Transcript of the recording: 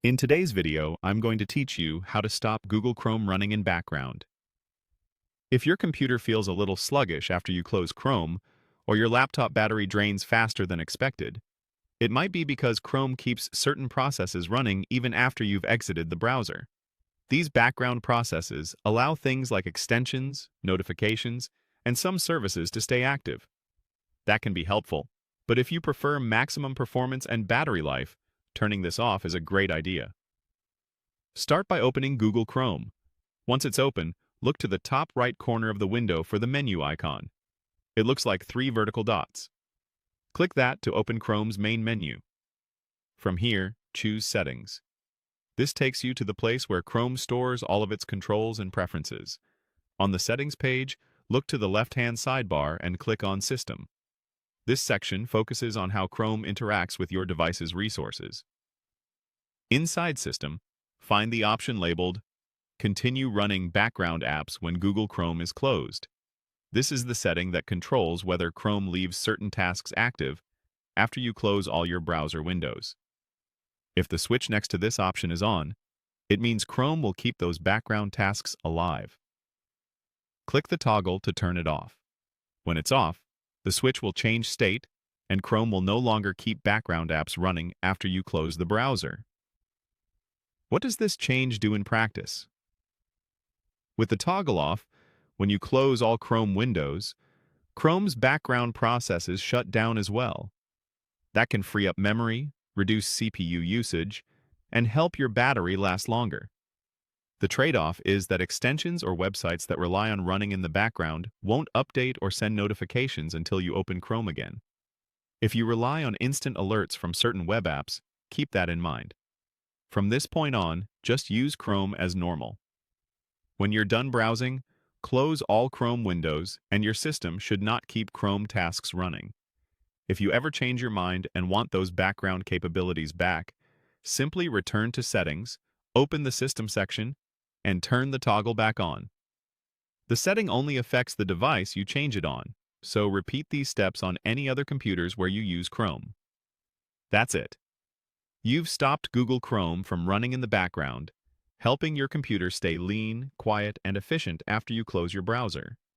In today's video, I'm going to teach you how to stop Google Chrome running in background. If your computer feels a little sluggish after you close Chrome, or your laptop battery drains faster than expected, it might be because Chrome keeps certain processes running even after you've exited the browser. These background processes allow things like extensions, notifications, and some services to stay active. That can be helpful, but if you prefer maximum performance and battery life, turning this off is a great idea. Start by opening Google Chrome. Once it's open, look to the top right corner of the window for the menu icon. It looks like three vertical dots. Click that to open Chrome's main menu. From here, choose Settings. This takes you to the place where Chrome stores all of its controls and preferences. On the Settings page, look to the left-hand sidebar and click on System. This section focuses on how Chrome interacts with your device's resources. Inside System, find the option labeled Continue running background apps when Google Chrome is closed. This is the setting that controls whether Chrome leaves certain tasks active after you close all your browser windows. If the switch next to this option is on, it means Chrome will keep those background tasks alive. Click the toggle to turn it off. When it's off, the switch will change state, and Chrome will no longer keep background apps running after you close the browser. What does this change do in practice? With the toggle off, when you close all Chrome windows, Chrome's background processes shut down as well. That can free up memory, reduce CPU usage, and help your battery last longer. The trade-off is that extensions or websites that rely on running in the background won't update or send notifications until you open Chrome again. If you rely on instant alerts from certain web apps, keep that in mind. From this point on, just use Chrome as normal. When you're done browsing, close all Chrome windows, and your system should not keep Chrome tasks running. If you ever change your mind and want those background capabilities back, simply return to Settings, open the System section, and turn the toggle back on. The setting only affects the device you change it on, so repeat these steps on any other computers where you use Chrome. That's it. You've stopped Google Chrome from running in the background, helping your computer stay lean, quiet, and efficient after you close your browser.